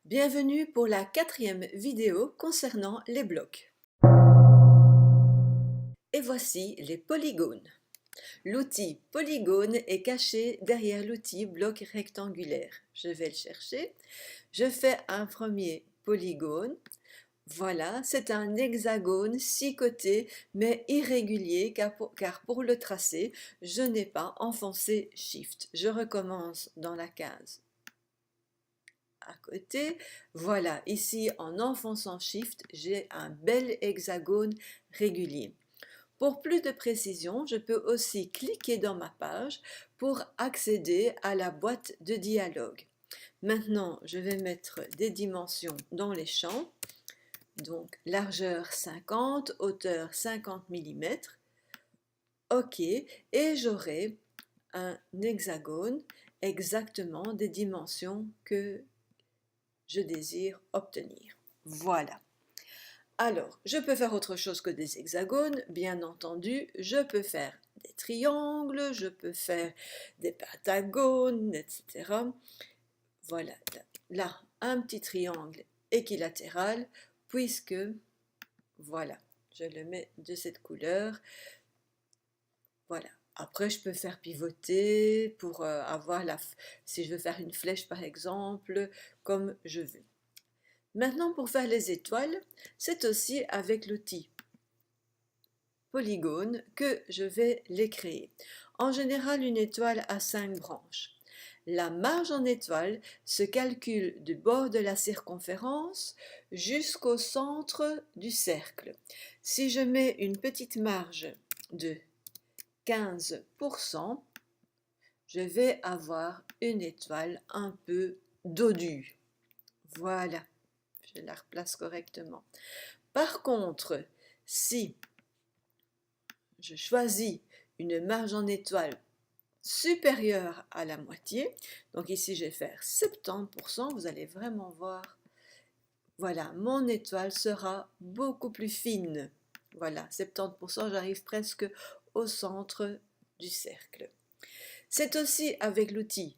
Bienvenue pour la 4e vidéo concernant les blocs. Et voici les polygones. L'outil polygone est caché derrière l'outil bloc rectangulaire. Je vais le chercher. Je fais un premier polygone. Voilà, c'est un hexagone 6 côtés mais irrégulier car pour le tracer, je n'ai pas enfoncé Shift. Je recommence dans la case à côté. Voilà, ici en enfonçant Shift, j'ai un bel hexagone régulier. Pour plus de précision, je peux aussi cliquer dans ma page pour accéder à la boîte de dialogue. Maintenant, je vais mettre des dimensions dans les champs. Donc, largeur 50, hauteur 50 mm. OK, et j'aurai un hexagone exactement des dimensions que je désire obtenir. Voilà. Alors, je peux faire autre chose que des hexagones, bien entendu. Je peux faire des triangles, je peux faire des pentagones, etc. Voilà, là, un petit triangle équilatéral, puisque, voilà, je le mets de cette couleur. Voilà. Après, je peux faire pivoter pour avoir si je veux faire une flèche par exemple, comme je veux. Maintenant, pour faire les étoiles, c'est aussi avec l'outil polygone que je vais les créer. En général, une étoile a 5 branches. La marge en étoile se calcule du bord de la circonférence jusqu'au centre du cercle. Si je mets une petite marge de 15%, je vais avoir une étoile un peu dodue. Voilà, je la replace correctement. Par contre, si je choisis une marge en étoile supérieure à la moitié, donc ici je vais faire 70%, vous allez vraiment voir, voilà, mon étoile sera beaucoup plus fine. Voilà, 70%, j'arrive presque au centre du cercle. C'est aussi avec l'outil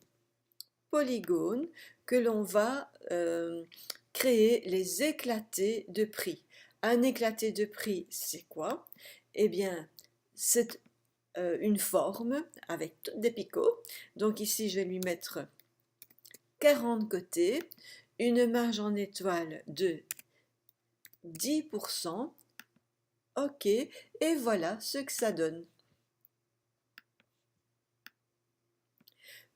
polygone que l'on va créer les éclatés de prix. Un éclaté de prix, c'est quoi? Eh bien, c'est une forme avec toutes des picots. Donc ici, je vais lui mettre 40 côtés, une marge en étoile de 10%. OK, et voilà ce que ça donne.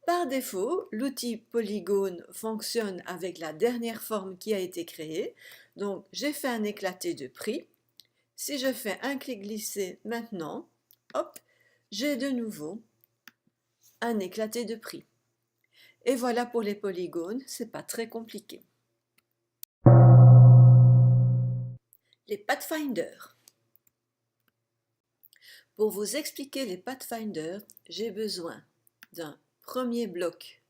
Par défaut, l'outil polygone fonctionne avec la dernière forme qui a été créée. Donc, j'ai fait un éclaté de prix. Si je fais un clic glissé maintenant, hop, j'ai de nouveau un éclaté de prix. Et voilà pour les polygones, c'est pas très compliqué. Les pathfinders. Pour vous expliquer les pathfinders, j'ai besoin d'un premier bloc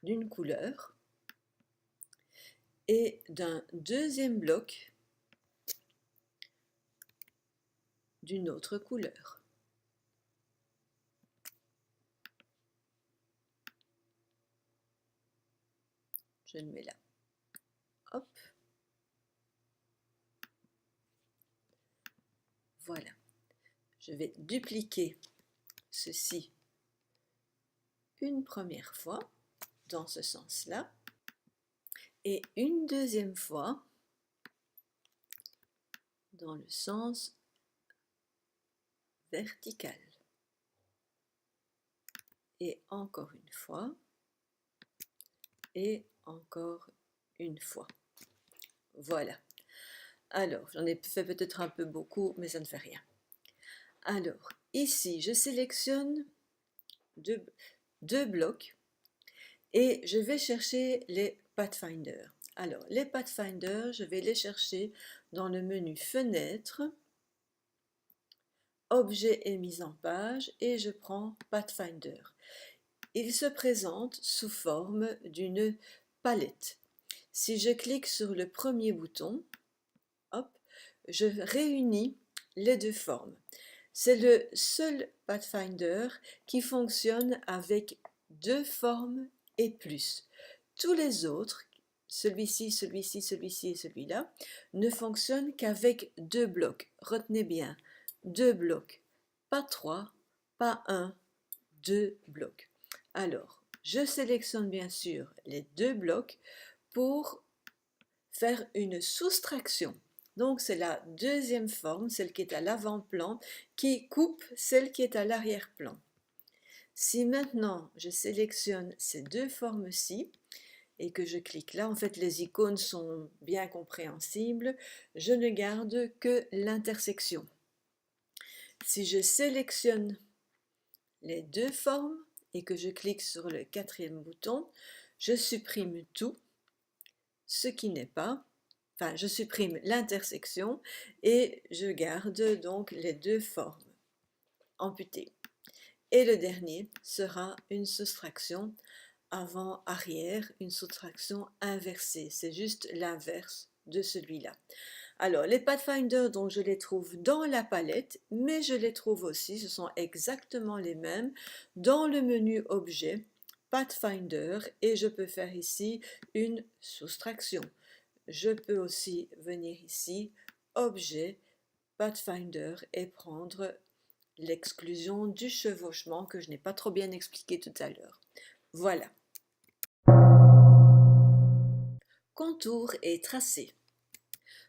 d'une couleur et d'un deuxième bloc d'une autre couleur. Je le mets là. Hop. Voilà. Je vais dupliquer ceci une première fois dans ce sens-là et une deuxième fois dans le sens vertical. Et encore une fois et encore une fois. Voilà. Alors, j'en ai fait peut-être un peu beaucoup, mais ça ne fait rien. Alors, ici, je sélectionne deux blocs et je vais chercher les pathfinders. Alors, les pathfinders, je vais les chercher dans le menu Fenêtre, Objet et mise en page, et je prends Pathfinder. Il se présente sous forme d'une palette. Si je clique sur le premier bouton, hop, je réunis les deux formes. C'est le seul Pathfinder qui fonctionne avec deux formes et plus. Tous les autres, celui-ci, celui-ci, celui-ci et celui-là, ne fonctionnent qu'avec 2 blocs. Retenez bien, 2 blocs, pas 3, pas 1, 2 blocs. Alors, je sélectionne bien sûr les 2 blocs pour faire une soustraction. Donc, c'est la deuxième forme, celle qui est à l'avant-plan, qui coupe celle qui est à l'arrière-plan. Si maintenant je sélectionne ces 2 formes-ci et que je clique là, en fait les icônes sont bien compréhensibles, je ne garde que l'intersection. Si je sélectionne les 2 formes et que je clique sur le 4e bouton, je supprime tout, ce qui n'est pas, enfin je supprime l'intersection et je garde donc les 2 formes amputées. Et le dernier sera une soustraction avant-arrière, une soustraction inversée. C'est juste l'inverse de celui-là. Alors, les Pathfinder, donc je les trouve dans la palette, mais je les trouve aussi, ce sont exactement les mêmes, dans le menu Objet, Pathfinder, et je peux faire ici une soustraction. Je peux aussi venir ici, Objet, Pathfinder, et prendre l'exclusion du chevauchement que je n'ai pas trop bien expliqué tout à l'heure. Voilà. Contour et tracé.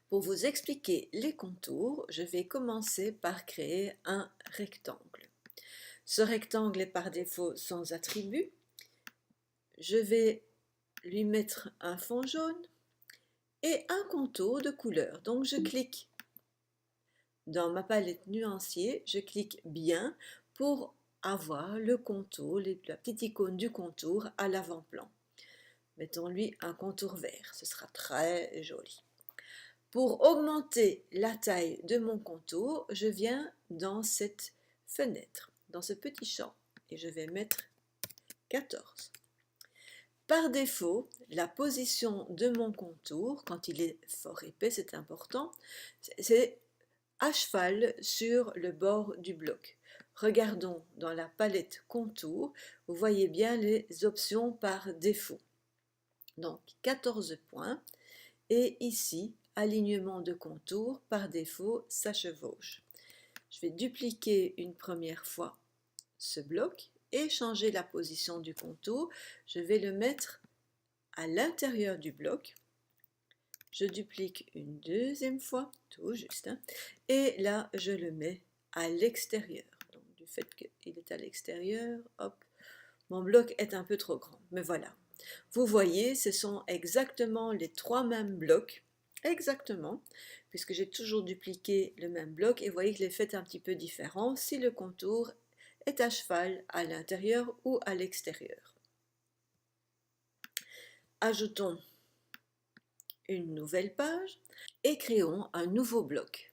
Pour vous expliquer les contours, je vais commencer par créer un rectangle. Ce rectangle est par défaut sans attribut. Je vais lui mettre un fond jaune et un contour de couleur. Donc je clique dans ma palette nuancier, je clique bien pour avoir le contour, la petite icône du contour à l'avant-plan. Mettons-lui un contour vert, ce sera très joli. Pour augmenter la taille de mon contour, je viens dans cette fenêtre, dans ce petit champ, et je vais mettre 14. Par défaut, la position de mon contour, quand il est fort épais, c'est important, c'est à cheval sur le bord du bloc. Regardons dans la palette contour, vous voyez bien les options par défaut. Donc 14 points, et ici, alignement de contour, par défaut, ça chevauche. Je vais dupliquer une première fois ce bloc et changer la position du contour. Je vais le mettre à l'intérieur du bloc. Je duplique une deuxième fois, tout juste, hein, et là, je le mets à l'extérieur. Donc, du fait qu'il est à l'extérieur, hop, mon bloc est un peu trop grand, mais voilà. Vous voyez, ce sont exactement les 3 mêmes blocs, exactement, puisque j'ai toujours dupliqué le même bloc, et vous voyez que l'effet est un petit peu différent si le contour est à cheval à l'intérieur ou à l'extérieur. Ajoutons une nouvelle page et créons un nouveau bloc.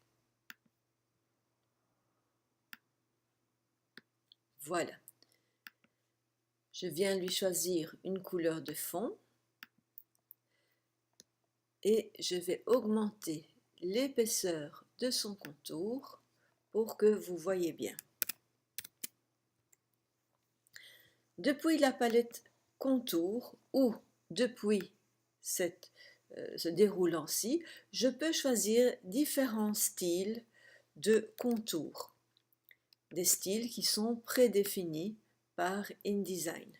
Voilà. Je viens lui choisir une couleur de fond et je vais augmenter l'épaisseur de son contour pour que vous voyez bien. Depuis la palette contour ou depuis ce déroulant-ci, je peux choisir différents styles de contour, des styles qui sont prédéfinis par InDesign.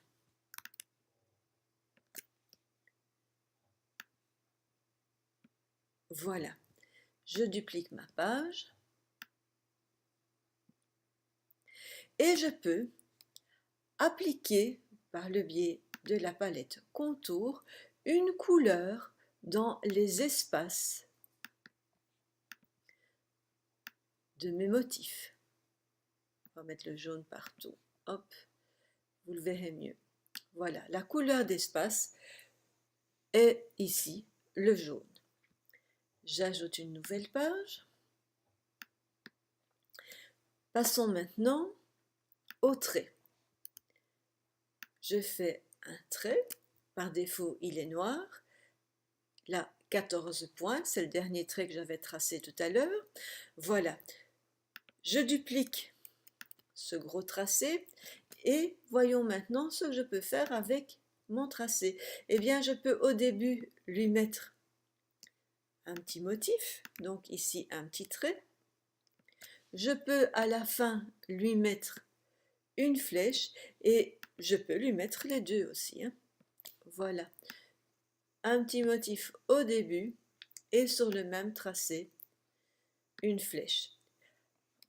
Voilà, je duplique ma page et je peux appliquer par le biais de la palette contour une couleur dans les espaces de mes motifs. On va mettre le jaune partout, hop, vous le verrez mieux. Voilà, la couleur d'espace est ici le jaune. J'ajoute une nouvelle page. Passons maintenant au trait. Je fais un trait, par défaut il est noir. Là, 14 points, c'est le dernier trait que j'avais tracé tout à l'heure. Voilà, je duplique ce gros tracé et voyons maintenant ce que je peux faire avec mon tracé? Eh bien, je peux au début lui mettre un petit motif, donc ici un petit trait. Je peux à la fin lui mettre une flèche et je peux lui mettre les deux aussi, hein. Voilà, un petit motif au début et sur le même tracé, une flèche.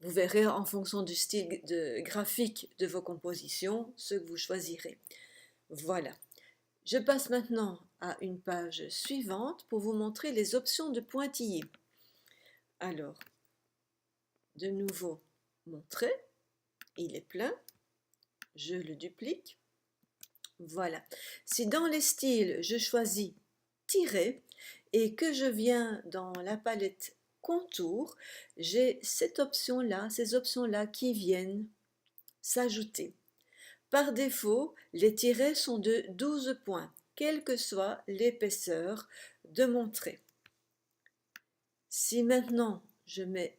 Vous verrez en fonction du style graphique de vos compositions ce que vous choisirez. Voilà. Je passe maintenant à une page suivante pour vous montrer les options de pointillés. Alors, de nouveau, mon trait, il est plein, je le duplique. Voilà. Si dans les styles, je choisis tirer et que je viens dans la palette contour, j'ai cette option-là, ces options-là qui viennent s'ajouter. Par défaut, les tirets sont de 12 points, quelle que soit l'épaisseur de mon trait. Si maintenant je mets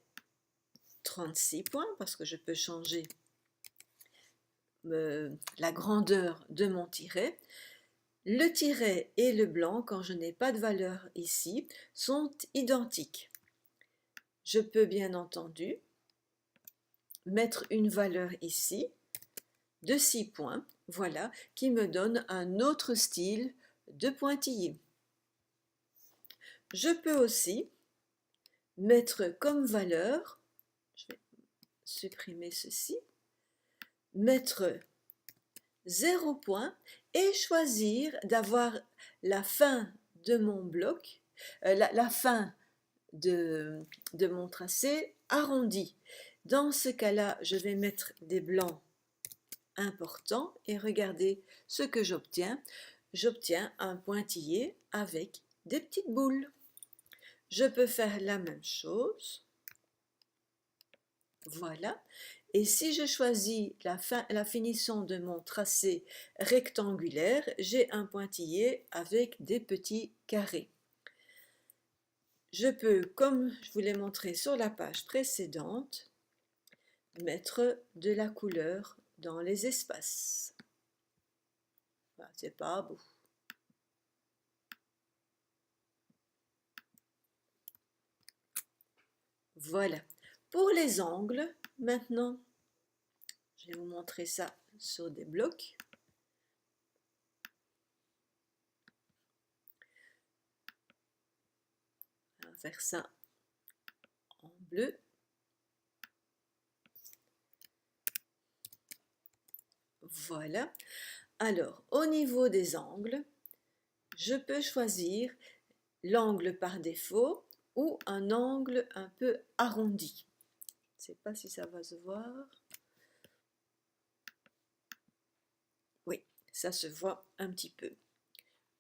36 points, parce que je peux changer la grandeur de mon tiret, le tiret et le blanc, quand je n'ai pas de valeur ici, sont identiques. Je peux bien entendu mettre une valeur ici de 6 points, voilà, qui me donne un autre style de pointillé. Je peux aussi mettre comme valeur, je vais supprimer ceci, mettre 0 point et choisir d'avoir la fin de mon bloc, la fin de mon tracé arrondi. Dans ce cas-là, je vais mettre des blancs importants et regardez ce que j'obtiens. J'obtiens un pointillé avec des petites boules. Je peux faire la même chose. Voilà. Et si je choisis la finition de mon tracé rectangulaire, j'ai un pointillé avec des petits carrés. Je peux, comme je vous l'ai montré sur la page précédente, mettre de la couleur dans les espaces. Voilà, c'est pas beau. Voilà. Pour les angles, maintenant, je vais vous montrer ça sur des blocs. On va faire ça en bleu. Voilà. Alors, au niveau des angles, je peux choisir l'angle par défaut ou un angle un peu arrondi. Je ne sais pas si ça va se voir. Oui, ça se voit un petit peu.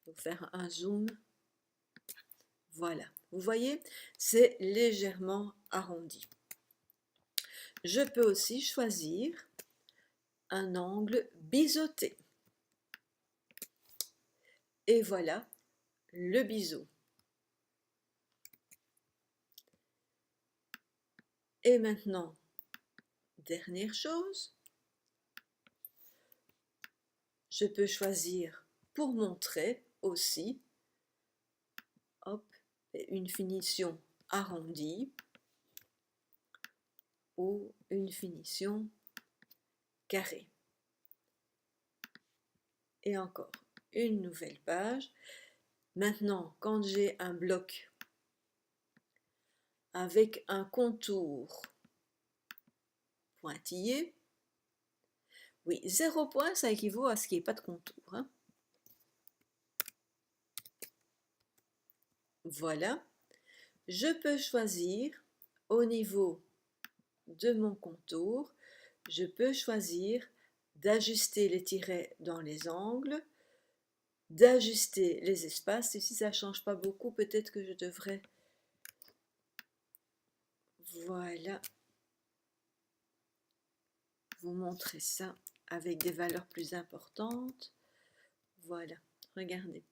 Je vais faire un zoom. Voilà, vous voyez, c'est légèrement arrondi. Je peux aussi choisir un angle biseauté. Et voilà le biseau. Et maintenant, dernière chose, je peux choisir pour mon trait aussi, hop, une finition arrondie ou une finition carrée. Et encore une nouvelle page. Maintenant, quand j'ai un bloc avec un contour pointillé, oui, 0 point, ça équivaut à ce qu'il n'y ait pas de contour, hein. Voilà, je peux choisir au niveau de mon contour, je peux choisir d'ajuster les tirets dans les angles, d'ajuster les espaces, et si ça ne change pas beaucoup, peut-être que je devrais, voilà, vous montrer ça avec des valeurs plus importantes. Voilà, regardez.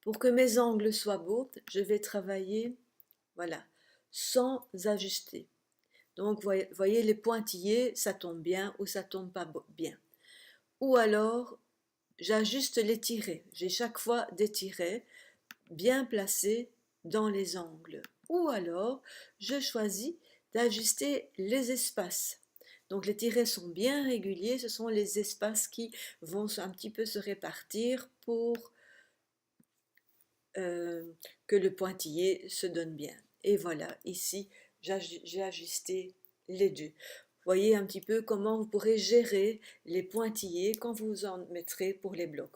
Pour que mes angles soient beaux, je vais travailler, voilà, sans ajuster. Donc, voyez les pointillés, ça tombe bien ou ça tombe pas bien. Ou alors, j'ajuste les tirets. J'ai chaque fois des tirets bien placés dans les angles. Ou alors, je choisis d'ajuster les espaces. Donc les tirets sont bien réguliers, ce sont les espaces qui vont un petit peu se répartir pour que le pointillé se donne bien. Et voilà, ici, j'ai ajusté les deux. Voyez un petit peu comment vous pourrez gérer les pointillés quand vous en mettrez pour les blocs.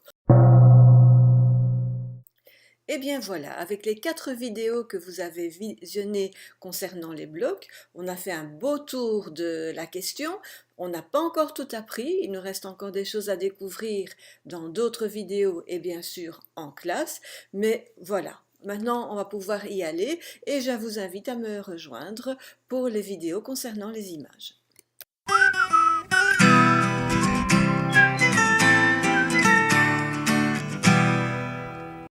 Et bien voilà, avec les 4 vidéos que vous avez visionnées concernant les blocs, on a fait un beau tour de la question. On n'a pas encore tout appris, il nous reste encore des choses à découvrir dans d'autres vidéos et bien sûr en classe, mais voilà. Maintenant, on va pouvoir y aller et je vous invite à me rejoindre pour les vidéos concernant les images.